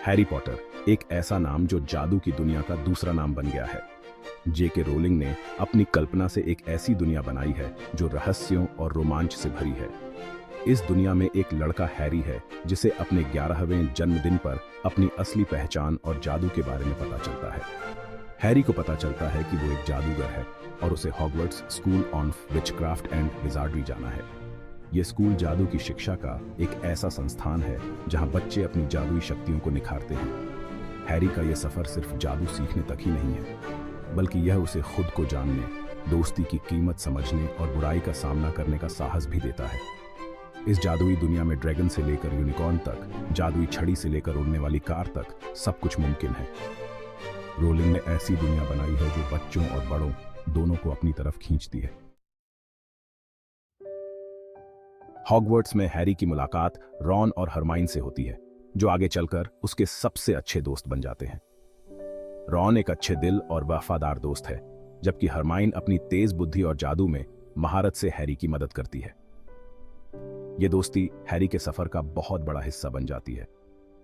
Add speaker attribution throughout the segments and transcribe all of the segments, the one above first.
Speaker 1: Harry Potter एक ऐसा नाम जो जादू की दुनिया का दूसरा नाम बन गया है। जेके रोलिंग ने अपनी कल्पना से एक ऐसी दुनिया बनाई है जो रहस्यों और रोमांच से भरी है। इस दुनिया में एक लड़का हैरी है जिसे अपने 11वें जन्मदिन पर अपनी असली पहचान और जादू के बारे में पता चलता है। हैरी को पता चलता है कि वो एक जादूगर है और उसे Hogwarts school of witchcraft and wizardry जाना है। ये स्कूल जादू की शिक्षा का एक ऐसा संस्थान है जहां बच्चे अपनी जादुई शक्तियों को निखारते हैं। हैरी का यह सफर सिर्फ जादू सीखने तक ही नहीं है, बल्कि यह उसे खुद को जानने, दोस्ती की कीमत समझने और बुराई का सामना करने का साहस भी देता है। इस जादुई दुनिया में ड्रैगन से लेकर यूनिकॉर्न तक, जादुई छड़ी से लेकर उड़ने वाली कार तक सब कुछ मुमकिन है। रोलिंग ने ऐसी दुनिया बनाई है जो बच्चों और बड़ों दोनों को अपनी तरफ खींचती है। हॉगवर्ट्स में हैरी की मुलाकात रॉन और हरमाइन से होती है, जो आगे चलकर उसके सबसे अच्छे दोस्त बन जाते हैं। रॉन एक अच्छे दिल और वफादार दोस्त है, जबकि हरमाइन अपनी तेज बुद्धि और जादू में महारत से हैरी की मदद करती है। ये दोस्ती हैरी के सफर का बहुत बड़ा हिस्सा बन जाती है।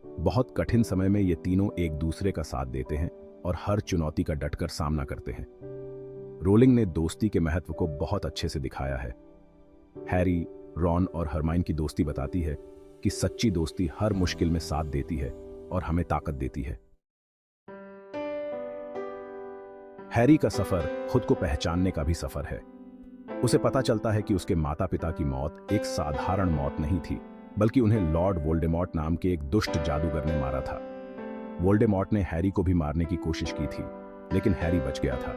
Speaker 1: बहुत कठिन समय में ये तीनों एक दूसरे का साथ देते हैं और हर चुनौती का डटकर सामना करते हैं। रोलिंग ने दोस्ती के महत्व को बहुत अच्छे से दिखाया है। हैरी, रॉन और हरमाइन की दोस्ती बताती है कि सच्ची दोस्ती हर मुश्किल में साथ देती है और हमें ताकत देती है। हैरी का सफर खुद को पहचानने का भी सफर है। उसे पता चलता है कि उसके माता पिता की मौत एक साधारण मौत नहीं थी, बल्कि उन्हें लॉर्ड वोल्डेमॉर्ट नाम के एक दुष्ट जादूगर ने मारा था। वोल्डेमॉर्ट ने हैरी को भी मारने की कोशिश की थी, लेकिन हैरी बच गया था।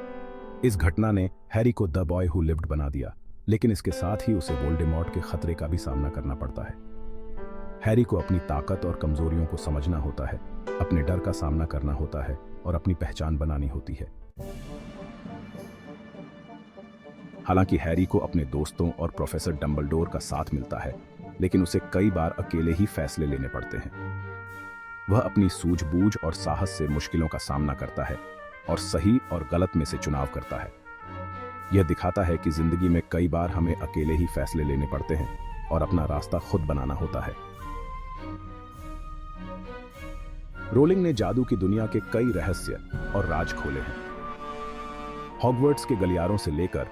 Speaker 1: इस घटना ने हैरी को द बॉय हु लिव्ड बना दिया, लेकिन इसके साथ ही उसे वोल्डेमॉर्ट के खतरे का भी सामना करना पड़ता है। हैरी को अपनी ताकत और कमजोरियों को समझना होता है, अपने डर का सामना करना होता है और अपनी पहचान बनानी होती है। हालांकि हैरी को अपने दोस्तों और प्रोफेसर डंबलडोर का साथ मिलता है, लेकिन उसे कई बार अकेले ही फैसले लेने पड़ते हैं। वह अपनी सूझबूझ और साहस से मुश्किलों का सामना करता है और सही और गलत में से चुनाव करता है। यह दिखाता है कि जिंदगी में कई बार हमें अकेले ही फैसले लेने पड़ते हैं और अपना रास्ता खुद बनाना होता है। रोलिंग ने जादू की दुनिया के कई रहस्य और राज खोले हैं। हॉगवर्ट्स के गलियारों से लेकर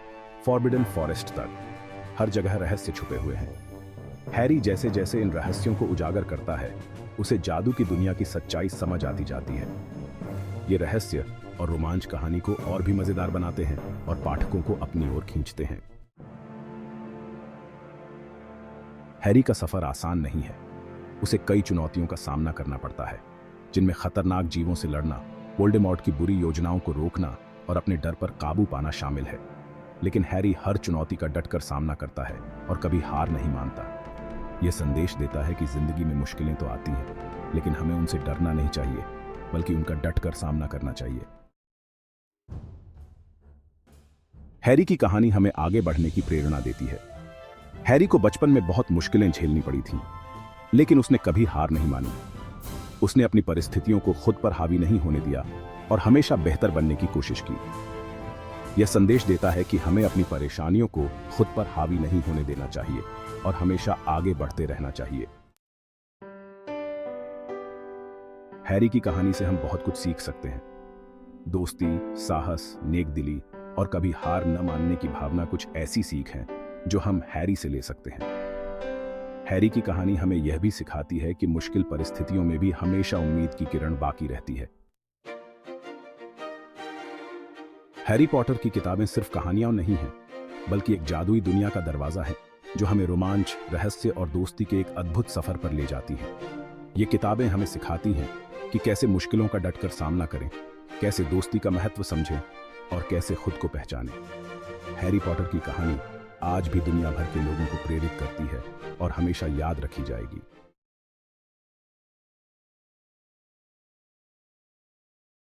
Speaker 1: फॉरबिडन फॉरेस्ट तक हर जगह रहस्य छुपे हुए हैं। हैरी जैसे जैसे इन रहस्यों को उजागर करता है, उसे जादू की दुनिया की सच्चाई समझ आती जाती है। ये रहस्य और रोमांच कहानी को और भी मजेदार बनाते हैं और पाठकों को अपनी ओर खींचते हैं। हैरी का सफर आसान नहीं है। उसे कई चुनौतियों का सामना करना पड़ता है, जिनमें खतरनाक जीवों से लड़ना, वोल्डेमॉर्ट की बुरी योजनाओं को रोकना और अपने डर पर काबू पाना शामिल है। लेकिन हैरी हर चुनौती का डटकर सामना करता है और कभी हार नहीं मानता। यह संदेश देता है कि जिंदगी में मुश्किलें तो आती हैं, लेकिन हमें उनसे डरना नहीं चाहिए, बल्कि उनका डटकर सामना करना चाहिए। हैरी की कहानी हमें आगे बढ़ने की प्रेरणा देती है। हैरी को बचपन में बहुत मुश्किलें झेलनी पड़ी थीं, लेकिन उसने कभी हार नहीं मानी। उसने अपनी परिस्थितियों को खुद पर हावी नहीं होने दिया और हमेशा बेहतर बनने की कोशिश की। यह संदेश देता है कि हमें अपनी परेशानियों को खुद पर हावी नहीं होने देना चाहिए और हमेशा आगे बढ़ते रहना चाहिए। हैरी की कहानी से हम बहुत कुछ सीख सकते हैं। दोस्ती, साहस, नेकदिली और कभी हार न मानने की भावना कुछ ऐसी सीख है जो हम हैरी से ले सकते हैं। हैरी की कहानी हमें यह भी सिखाती है कि मुश्किल परिस्थितियों में भी हमेशा उम्मीद की किरण बाकी रहती है। हैरी पॉटर की किताबें सिर्फ कहानियां नहीं हैं, बल्कि एक जादुई दुनिया का दरवाजा है जो हमें रोमांच, रहस्य और दोस्ती के एक अद्भुत सफर पर ले जाती है। ये किताबें हमें सिखाती हैं कि कैसे मुश्किलों का डटकर सामना करें, कैसे दोस्ती का महत्व समझें और कैसे खुद को पहचानें। हैरी पॉटर की कहानी आज भी दुनिया भर के लोगों को प्रेरित करती है और हमेशा याद रखी जाएगी।